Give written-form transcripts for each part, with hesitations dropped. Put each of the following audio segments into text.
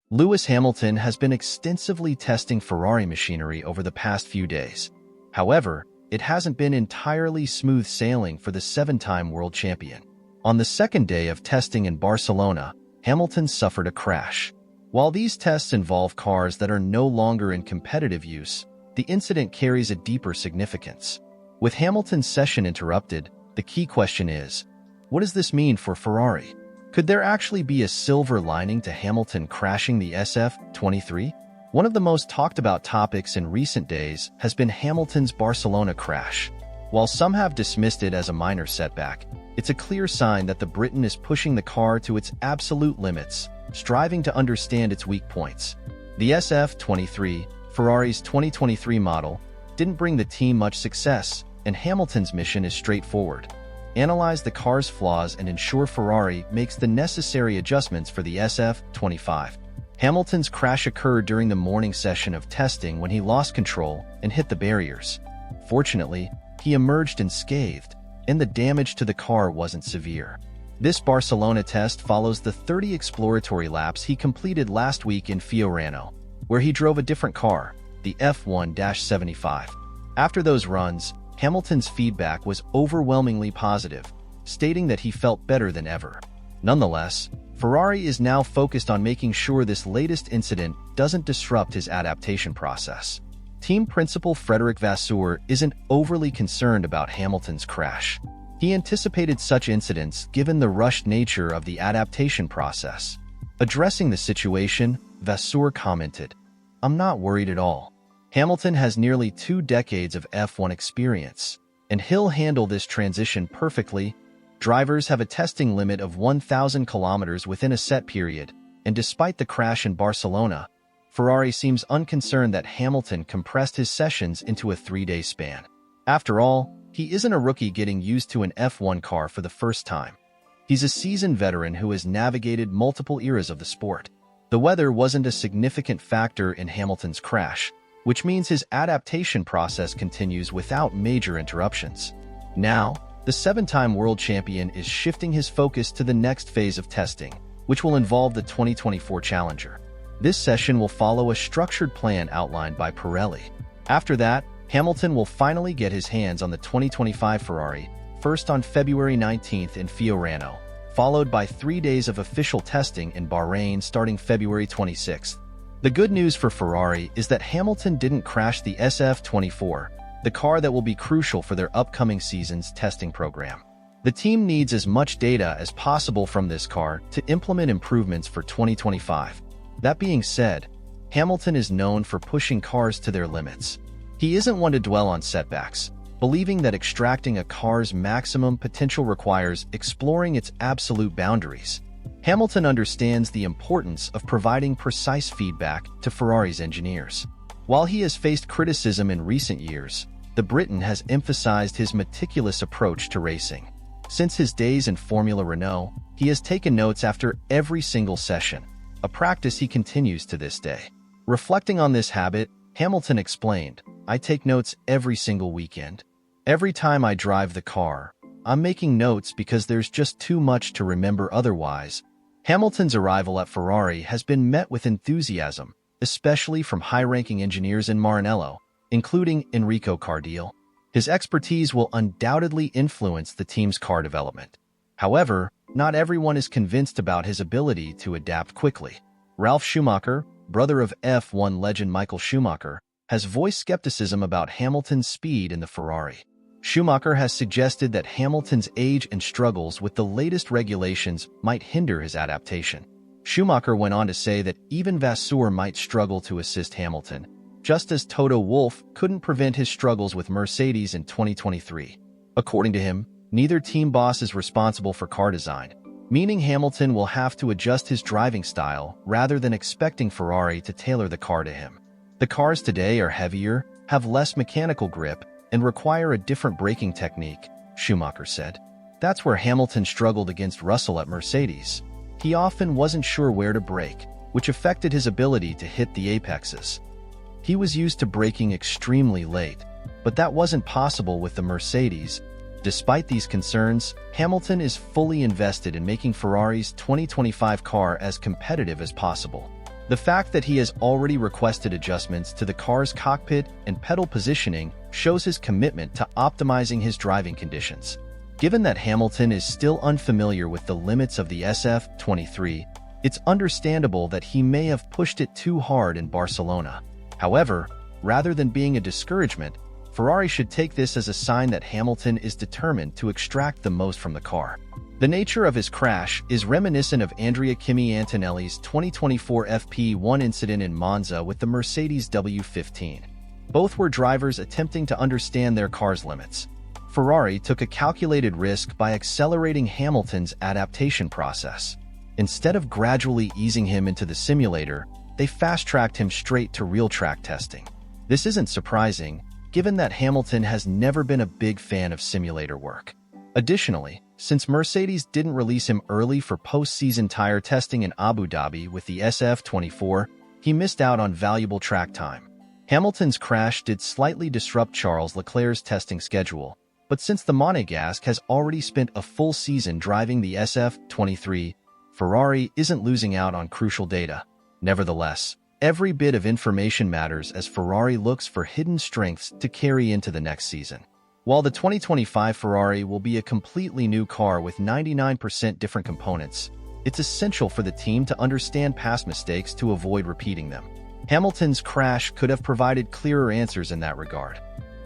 Lewis Hamilton has been extensively testing Ferrari machinery over the past few days. However, it hasn't been entirely smooth sailing for the seven-time world champion. On the second day of testing in Barcelona, Hamilton suffered a crash. While these tests involve cars that are no longer in competitive use, the incident carries a deeper significance. With Hamilton's session interrupted, the key question is, what does this mean for Ferrari? Could there actually be a silver lining to Hamilton crashing the SF23? One of the most talked about topics in recent days has been Hamilton's Barcelona crash. While some have dismissed it as a minor setback, it's a clear sign that the Briton is pushing the car to its absolute limits, striving to understand its weak points. The SF23, Ferrari's 2023 model, didn't bring the team much success, and Hamilton's mission is straightforward: analyze the car's flaws and ensure Ferrari makes the necessary adjustments for the SF25. Hamilton's crash occurred during the morning session of testing when he lost control and hit the barriers. Fortunately, he emerged unscathed, and the damage to the car wasn't severe. This Barcelona test follows the 30 exploratory laps he completed last week in Fiorano, where he drove a different car, the F1-75. After those runs, Hamilton's feedback was overwhelmingly positive, stating that he felt better than ever. Nonetheless, Ferrari is now focused on making sure this latest incident doesn't disrupt his adaptation process. Team principal Frederic Vasseur isn't overly concerned about Hamilton's crash. He anticipated such incidents given the rushed nature of the adaptation process. Addressing the situation, Vasseur commented, "I'm not worried at all. Hamilton has nearly 2 decades of F1 experience, and he'll handle this transition perfectly. Drivers have a testing limit of 1,000 kilometers within a set period, and despite the crash in Barcelona, Ferrari seems unconcerned that Hamilton compressed his sessions into a 3-day span. After all, he isn't a rookie getting used to an F1 car for the first time. He's a seasoned veteran who has navigated multiple eras of the sport. The weather wasn't a significant factor in Hamilton's crash, which means his adaptation process continues without major interruptions. Now, the 7-time world champion is shifting his focus to the next phase of testing, which will involve the 2024 Challenger. This session will follow a structured plan outlined by Pirelli. After that, Hamilton will finally get his hands on the 2025 Ferrari, first on February 19th in Fiorano, followed by 3 days of official testing in Bahrain starting February 26th. The good news for Ferrari is that Hamilton didn't crash the SF24, the car that will be crucial for their upcoming season's testing program. The team needs as much data as possible from this car to implement improvements for 2025. That being said, Hamilton is known for pushing cars to their limits. He isn't one to dwell on setbacks, believing that extracting a car's maximum potential requires exploring its absolute boundaries. Hamilton understands the importance of providing precise feedback to Ferrari's engineers. While he has faced criticism in recent years, the Briton has emphasized his meticulous approach to racing. Since his days in Formula Renault, he has taken notes after every single session, a practice he continues to this day. Reflecting on this habit, Hamilton explained, "I take notes every single weekend. Every time I drive the car, I'm making notes because there's just too much to remember otherwise." Hamilton's arrival at Ferrari has been met with enthusiasm, especially from high-ranking engineers in Maranello, including Enrico Cardile. His expertise will undoubtedly influence the team's car development. However, not everyone is convinced about his ability to adapt quickly. Ralf Schumacher, brother of F1 legend Michael Schumacher, has voiced skepticism about Hamilton's speed in the Ferrari. Schumacher has suggested that Hamilton's age and struggles with the latest regulations might hinder his adaptation. Schumacher went on to say that even Vasseur might struggle to assist Hamilton, just as Toto Wolff couldn't prevent his struggles with Mercedes in 2023. According to him, neither team boss is responsible for car design, meaning Hamilton will have to adjust his driving style rather than expecting Ferrari to tailor the car to him. The cars today are heavier, have less mechanical grip, and require a different braking technique, Schumacher said. That's where Hamilton struggled against Russell at Mercedes. He often wasn't sure where to brake, which affected his ability to hit the apexes. He was used to braking extremely late, but that wasn't possible with the Mercedes. Despite these concerns, Hamilton is fully invested in making Ferrari's 2025 car as competitive as possible. The fact that he has already requested adjustments to the car's cockpit and pedal positioning shows his commitment to optimizing his driving conditions. Given that Hamilton is still unfamiliar with the limits of the SF23, it's understandable that he may have pushed it too hard in Barcelona. However, rather than being a discouragement, Ferrari should take this as a sign that Hamilton is determined to extract the most from the car. The nature of his crash is reminiscent of Andrea Kimi Antonelli's 2024 FP1 incident in Monza with the Mercedes W15. Both were drivers attempting to understand their car's limits. Ferrari took a calculated risk by accelerating Hamilton's adaptation process. Instead of gradually easing him into the simulator, they fast-tracked him straight to real track testing. This isn't surprising, given that Hamilton has never been a big fan of simulator work. Additionally, since Mercedes didn't release him early for post-season tire testing in Abu Dhabi with the SF24, he missed out on valuable track time. Hamilton's crash did slightly disrupt Charles Leclerc's testing schedule, but since the Monegasque has already spent a full season driving the SF23, Ferrari isn't losing out on crucial data. Nevertheless, every bit of information matters as Ferrari looks for hidden strengths to carry into the next season. While the 2025 Ferrari will be a completely new car with 99% different components, it's essential for the team to understand past mistakes to avoid repeating them. Hamilton's crash could have provided clearer answers in that regard,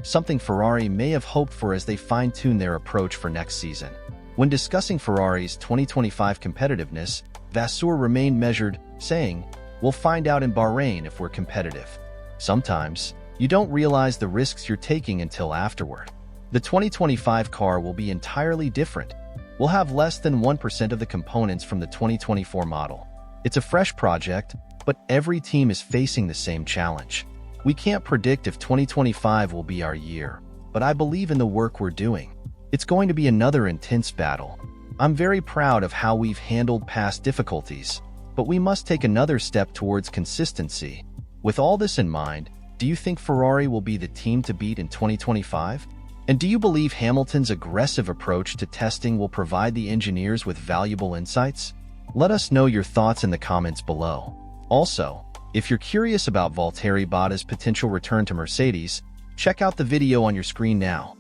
something Ferrari may have hoped for as they fine-tune their approach for next season. When discussing Ferrari's 2025 competitiveness, Vasseur remained measured, saying, "We'll find out in Bahrain if we're competitive." Sometimes, you don't realize the risks you're taking until afterward. The 2025 car will be entirely different. We'll have less than 1% of the components from the 2024 model. It's a fresh project, but every team is facing the same challenge. We can't predict if 2025 will be our year, but I believe in the work we're doing. It's going to be another intense battle. I'm very proud of how we've handled past difficulties, but we must take another step towards consistency. With all this in mind, do you think Ferrari will be the team to beat in 2025? And do you believe Hamilton's aggressive approach to testing will provide the engineers with valuable insights? Let us know your thoughts in the comments below. Also, if you're curious about Valtteri Bottas' potential return to Mercedes, check out the video on your screen now.